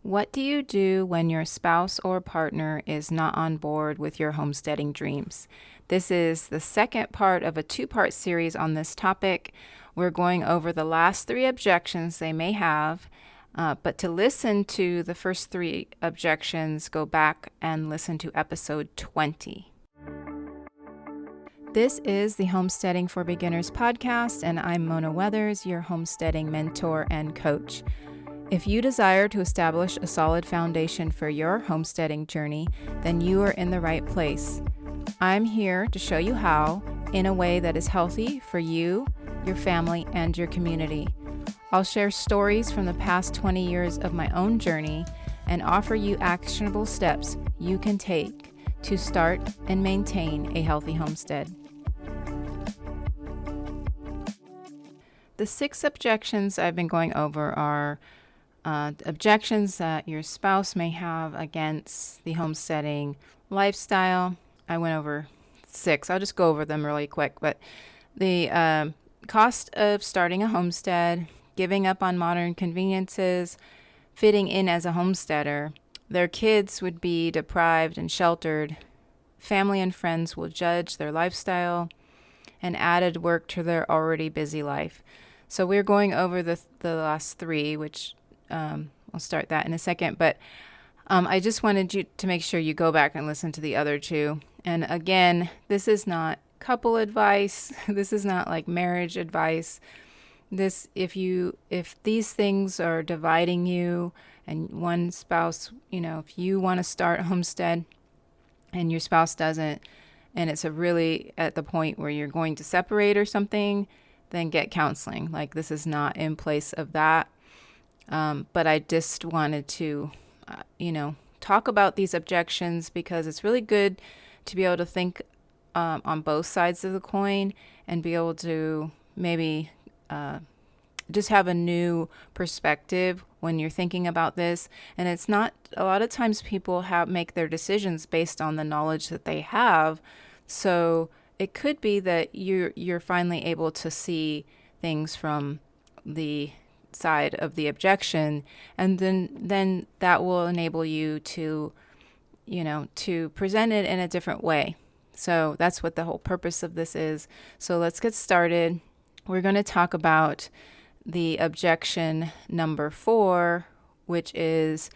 What do you do when your spouse or partner is not on board with your homesteading dreams? This is the second part of a two-part series on this topic. We're going over the last three objections they may have, but to listen to the first three objections, go back and listen to episode 20. This is the Homesteading for Beginners podcast, and I'm Mona Weathers, your homesteading mentor and coach. If you desire to establish a solid foundation for your homesteading journey, then you are in the right place. I'm here to show you how, in a way that is healthy for you, your family, and your community. I'll share stories from the past 20 years of my own journey and offer you actionable steps you can take to start and maintain a healthy homestead. The 6 objections I've been going over are objections that your spouse may have against the homesteading lifestyle. I went over 6. I'll just go over them really quick. But the cost of starting a homestead, giving up on modern conveniences, fitting in as a homesteader, their kids would be deprived and sheltered, family and friends will judge their lifestyle, and added work to their already busy life. So we're going over the last 3, which I'll start that in a second, but I just wanted you to make sure you go back and listen to the other 2. And again, this is not couple advice. This is not like marriage advice. This, if these things are dividing you and one spouse, if you want to start a homestead and your spouse doesn't, and it's really at the point where you're going to separate or something, then get counseling. Like, this is not in place of that. But I just wanted to, talk about these objections because it's really good to be able to think on both sides of the coin and be able to maybe just have a new perspective when you're thinking about this. And it's not, a lot of times people make their decisions based on the knowledge that they have. So it could be that you're finally able to see things from the side of the objection, and then that will enable you to present it in a different way. So that's what the whole purpose of this is. So let's get started. We're going to talk about the objection number 4, which is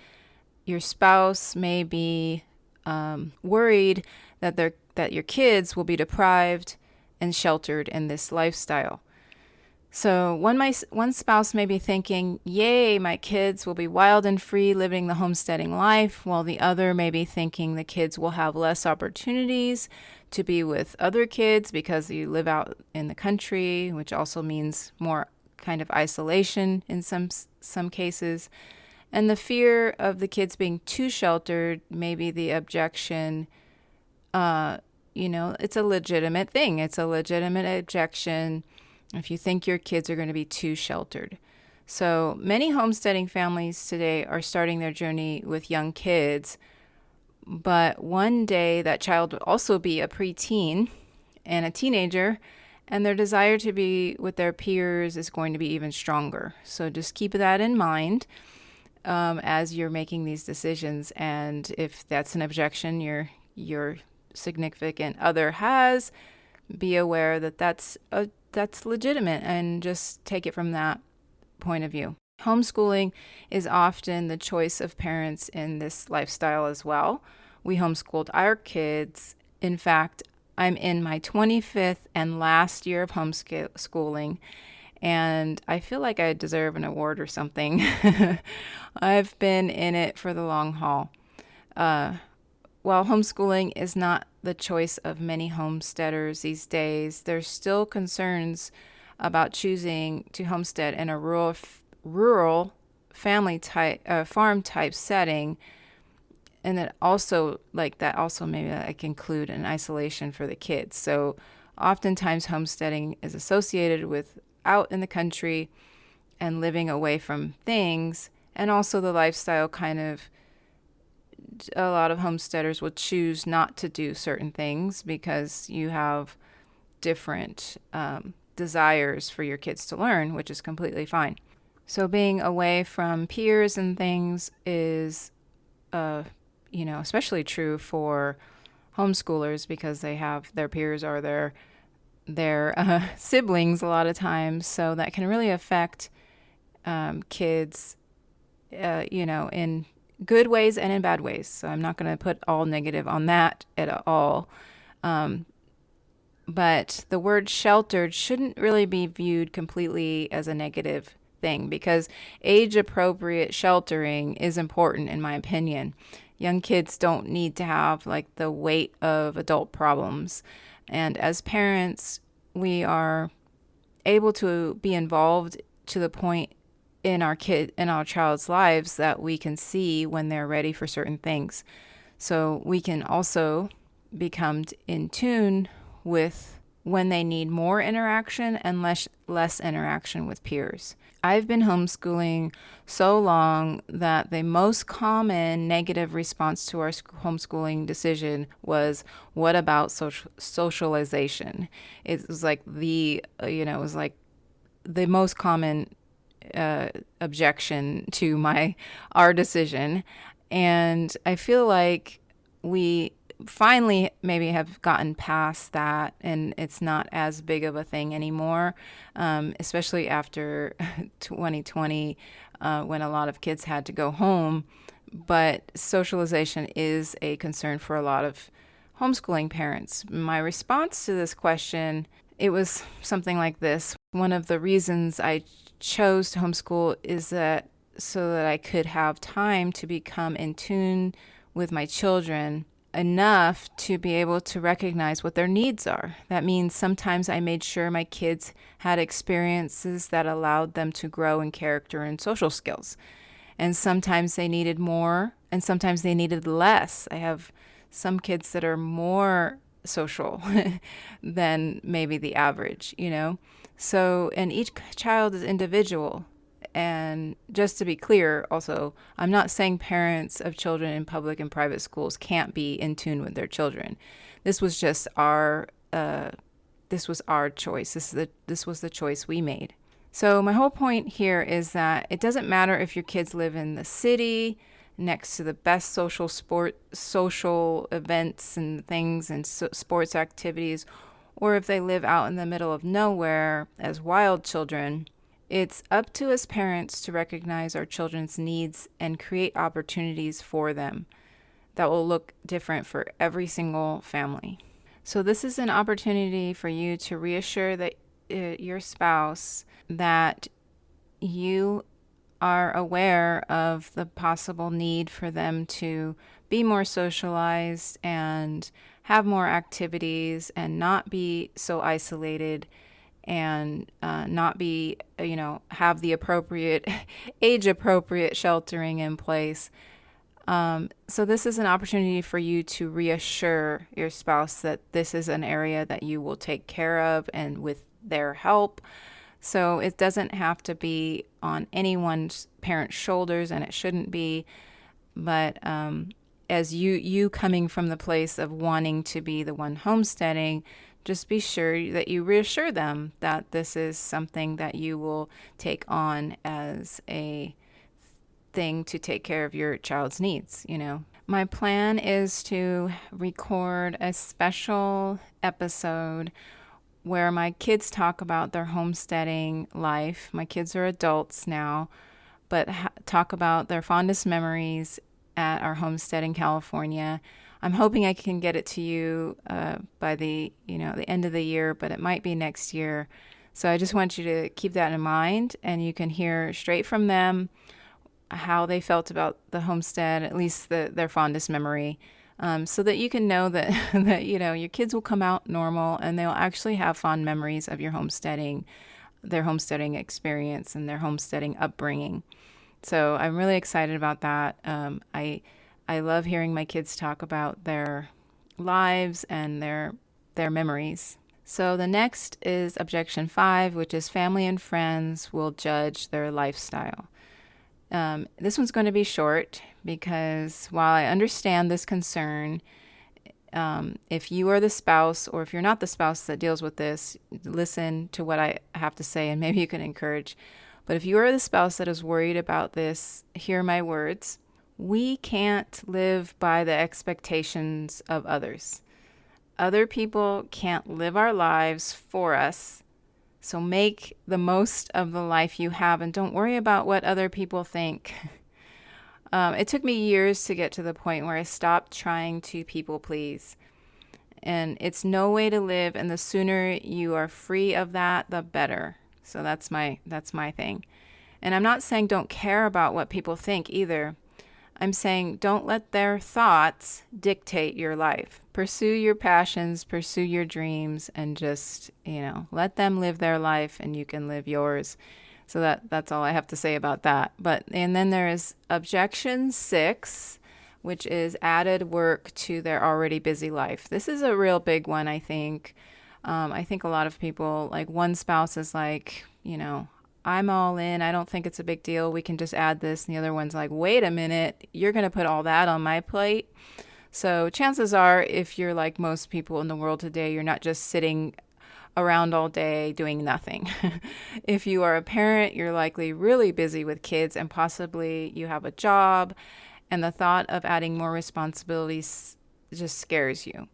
your spouse may be worried that your kids will be deprived and sheltered in this lifestyle. So one spouse may be thinking, yay, my kids will be wild and free living the homesteading life, while the other may be thinking the kids will have less opportunities to be with other kids because you live out in the country, which also means more kind of isolation in some cases. And the fear of the kids being too sheltered may be the objection. It's a legitimate thing. It's a legitimate objection if you think your kids are going to be too sheltered. So many homesteading families today are starting their journey with young kids, but one day that child will also be a preteen and a teenager, and their desire to be with their peers is going to be even stronger. So just keep that in mind as you're making these decisions. And if that's an objection your significant other has, be aware that that's legitimate, and just take it from that point of view. Homeschooling is often the choice of parents in this lifestyle as well. We homeschooled our kids. In fact, I'm in my 25th and last year of homeschooling, and I feel like I deserve an award or something. I've been in it for the long haul. While homeschooling is not the choice of many homesteaders these days, there's still concerns about choosing to homestead in a rural family type, farm type setting, and that also maybe include an isolation for the kids. So oftentimes homesteading is associated with out in the country and living away from things, and also the lifestyle a lot of homesteaders will choose not to do certain things because you have different desires for your kids to learn, which is completely fine. So being away from peers and things is, especially true for homeschoolers because they have their peers or their siblings a lot of times. So that can really affect kids, in good ways and in bad ways. So I'm not going to put all negative on that at all. But the word sheltered shouldn't really be viewed completely as a negative thing because age appropriate sheltering is important, in my opinion. Young kids don't need to have like the weight of adult problems. And as parents, we are able to be involved to the point in our child's lives that we can see when they're ready for certain things. So we can also become in tune with when they need more interaction and less interaction with peers. I've been homeschooling so long that the most common negative response to our homeschooling decision was, "What about socialization?" It was like the most common objection to our decision, and I feel like we finally maybe have gotten past that and it's not as big of a thing anymore, especially after 2020 when a lot of kids had to go home. But socialization is a concern for a lot of homeschooling parents. My response to this question, it was something like this. One of the reasons I chose to homeschool is that so that I could have time to become in tune with my children enough to be able to recognize what their needs are. That means sometimes I made sure my kids had experiences that allowed them to grow in character and social skills. And sometimes they needed more and sometimes they needed less. I have some kids that are more social than maybe the average, So, and each child is individual. And just to be clear, also, I'm not saying parents of children in public and private schools can't be in tune with their children. This was just our choice. This was the choice we made. So my whole point here is that it doesn't matter if your kids live in the city, next to the best social events and things and sports activities, or if they live out in the middle of nowhere as wild children. It's up to us parents to recognize our children's needs and create opportunities for them that will look different for every single family. So this is an opportunity for you to reassure your spouse that you are aware of the possible need for them to be more socialized and have more activities and not be so isolated and not be, have the appropriate, age-appropriate sheltering in place. So this is an opportunity for you to reassure your spouse that this is an area that you will take care of and with their help. So it doesn't have to be on anyone's parent's shoulders, and it shouldn't be. But as you coming from the place of wanting to be the one homesteading, just be sure that you reassure them that this is something that you will take on as a thing to take care of your child's needs, My plan is to record a special episode where my kids talk about their homesteading life. My kids are adults now, but talk about their fondest memories at our homestead in California. I'm hoping I can get it to you by the end of the year, but it might be next year. So I just want you to keep that in mind, and you can hear straight from them how they felt about the homestead, at least their fondest memory, so that you can know that your kids will come out normal and they'll actually have fond memories of their homesteading experience and their homesteading upbringing. So I'm really excited about that. I love hearing my kids talk about their lives and their memories. So the next is objection 5, which is family and friends will judge their lifestyle. This one's going to be short because while I understand this concern, if you are the spouse or if you're not the spouse that deals with this, listen to what I have to say and maybe you can encourage. But if you are the spouse that is worried about this, hear my words. We can't live by the expectations of others. Other people can't live our lives for us. So make the most of the life you have and don't worry about what other people think. It took me years to get to the point where I stopped trying to people please. And it's no way to live, and the sooner you are free of that, the better. So that's my thing. And I'm not saying don't care about what people think either. I'm saying don't let their thoughts dictate your life. Pursue your passions, pursue your dreams, and just, let them live their life and you can live yours. So that's all I have to say about that. And then there is objection 6, which is added work to their already busy life. This is a real big one, I think. I think a lot of people, like one spouse is like, I'm all in. I don't think it's a big deal. We can just add this. And the other one's like, wait a minute, you're going to put all that on my plate. So chances are, if you're like most people in the world today, you're not just sitting around all day doing nothing. If you are a parent, you're likely really busy with kids and possibly you have a job. And the thought of adding more responsibilities just scares you.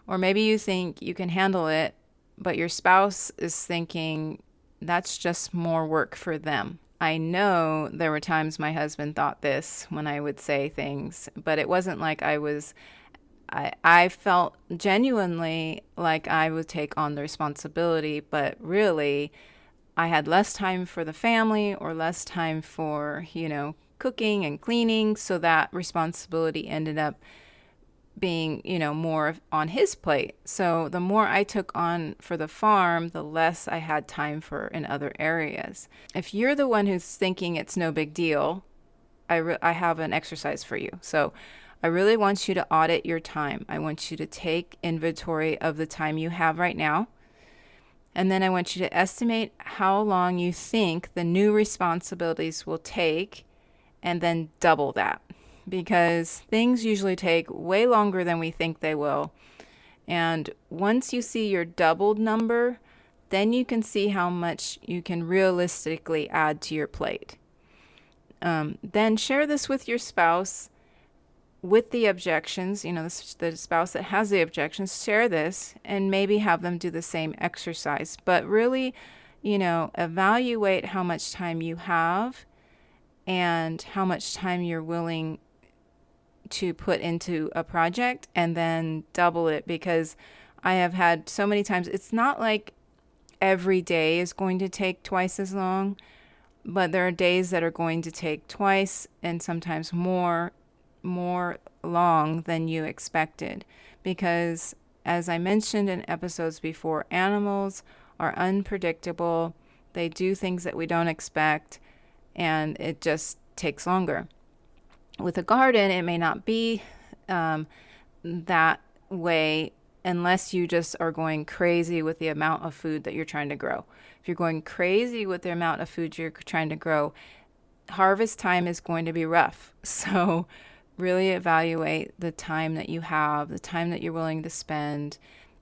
Or maybe you think you can handle it, but your spouse is thinking that's just more work for them. I know there were times my husband thought this when I would say things, but it wasn't like I felt genuinely like I would take on the responsibility, but really I had less time for the family or less time for, cooking and cleaning. So that responsibility ended up being, more on his plate. So the more I took on for the farm, the less I had time for in other areas. If you're the one who's thinking it's no big deal, I have an exercise for you. So I really want you to audit your time. I want you to take inventory of the time you have right now. And then I want you to estimate how long you think the new responsibilities will take, and then double that, because things usually take way longer than we think they will. And once you see your doubled number, then you can see how much you can realistically add to your plate. Then share this with your spouse with the objections, the spouse that has the objections, share this and maybe have them do the same exercise. But really, evaluate how much time you have and how much time you're willing to put into a project, and then double it, because I have had so many times, it's not like every day is going to take twice as long, but there are days that are going to take twice and sometimes more long than you expected. Because as I mentioned in episodes before, animals are unpredictable. They do things that we don't expect, and it just takes longer. With a garden, it may not be that way unless you just are going crazy with the amount of food that you're trying to grow. If you're going crazy with the amount of food you're trying to grow, harvest time is going to be rough. So really evaluate the time that you have, the time that you're willing to spend.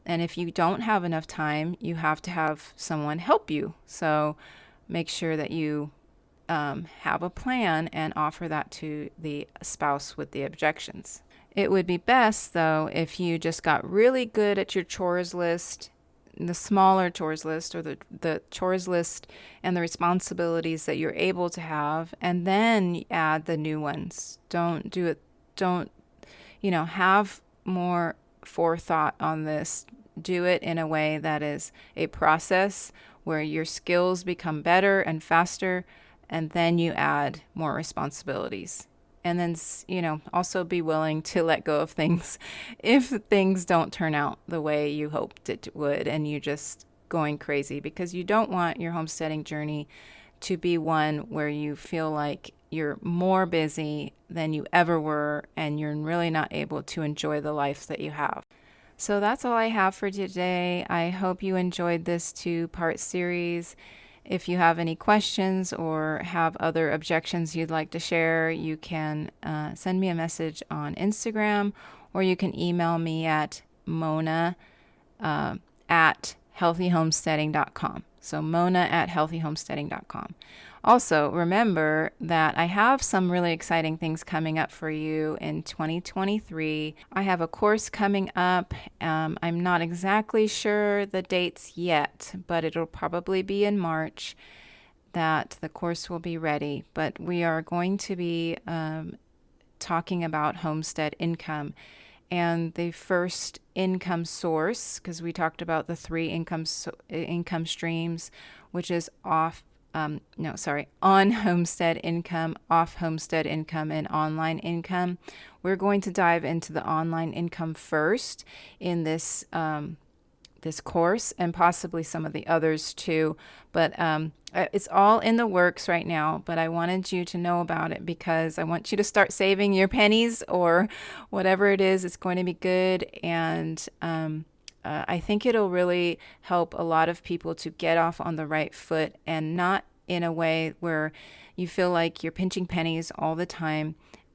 And if you don't have enough time, you have to have someone help you. So make sure that you have a plan and offer that to the spouse with the objections. It would be best, though, if you just got really good at your chores list, the smaller chores list, or the chores list and the responsibilities that you're able to have, and then add the new ones. Don't have more forethought on this. Do it in a way that is a process where your skills become better and faster, and then you add more responsibilities. And then, also be willing to let go of things if things don't turn out the way you hoped it would and you're just going crazy, because you don't want your homesteading journey to be one where you feel like you're more busy than you ever were and you're really not able to enjoy the life that you have. So that's all I have for today. I hope you enjoyed this 2-part series. If you have any questions or have other objections you'd like to share, you can send me a message on Instagram, or you can email me at Mona at healthyhomesteading.com. So Mona at healthyhomesteading.com. Also, remember that I have some really exciting things coming up for you in 2023. I have a course coming up. I'm not exactly sure the dates yet, but it'll probably be in March that the course will be ready. But we are going to be talking about homestead income and the first income source, because we talked about the three income streams, which is on homestead income, off homestead income, and online income. We're going to dive into the online income first in this this course, and possibly some of the others too. But it's all in the works right now, but I wanted you to know about it because I want you to start saving your pennies or whatever it is. It's going to be good. And I think it'll really help a lot of people to get off on the right foot, and not in a way where you feel like you're pinching pennies all the time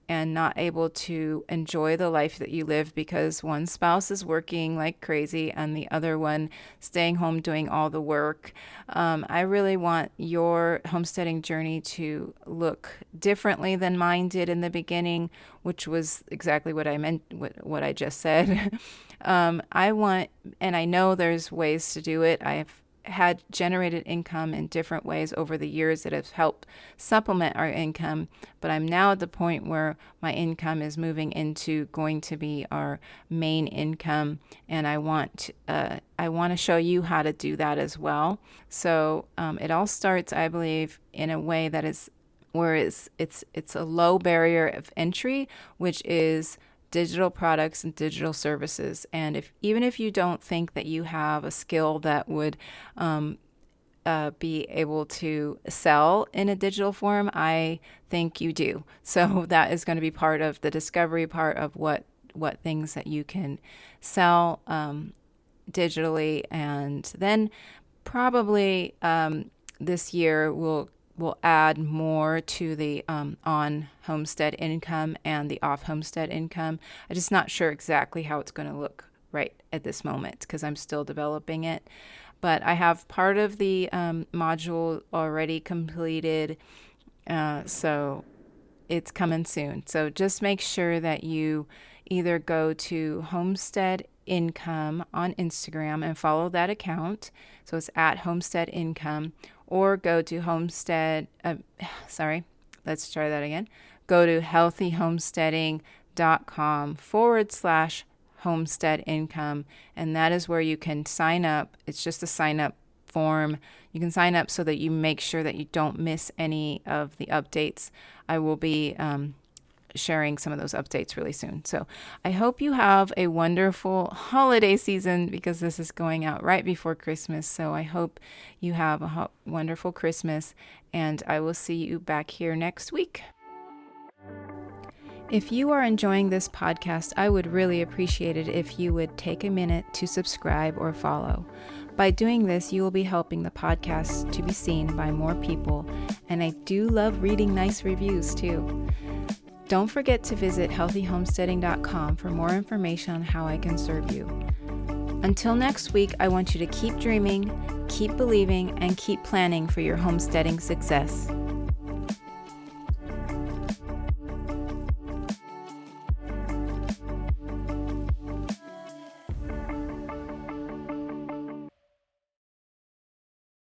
and not able to enjoy the life that you live because one spouse is working like crazy and the other one staying home doing all the work. I really want your homesteading journey to look differently than mine did in the beginning, which was exactly what I meant, what I just said. I want, and I know there's ways to do it. I've had generated income in different ways over the years that have helped supplement our income, but I'm now at the point where my income is moving into going to be our main income, and I want to show you how to do that as well. So it all starts, I believe, in a way that is where it's a low barrier of entry, which is digital products and digital services. And even if you don't think that you have a skill that would be able to sell in a digital form, I think you do. So that is going to be part of the discovery part of what things that you can sell digitally. And then probably this year we'll add more to the on homestead income and the off homestead income. I'm just not sure exactly how it's going to look right at this moment because I'm still developing it. But I have part of the module already completed, so it's coming soon. So just make sure that you either go to Homestead Income on Instagram and follow that account. So it's at Homestead Income. Or go to let's try that again. Go to healthyhomesteading.com/homestead income. And that is where you can sign up. It's just a sign up form. You can sign up so that you make sure that you don't miss any of the updates. I will be sharing some of those updates really soon. So I hope you have a wonderful holiday season because this is going out right before Christmas. So I hope you have a wonderful Christmas, and I will see you back here next week. If you are enjoying this podcast, I would really appreciate it if you would take a minute to subscribe or follow. By doing this, you will be helping the podcast to be seen by more people, and I do love reading nice reviews too. Don't forget to visit healthyhomesteading.com for more information on how I can serve you. Until next week, I want you to keep dreaming, keep believing, and keep planning for your homesteading success.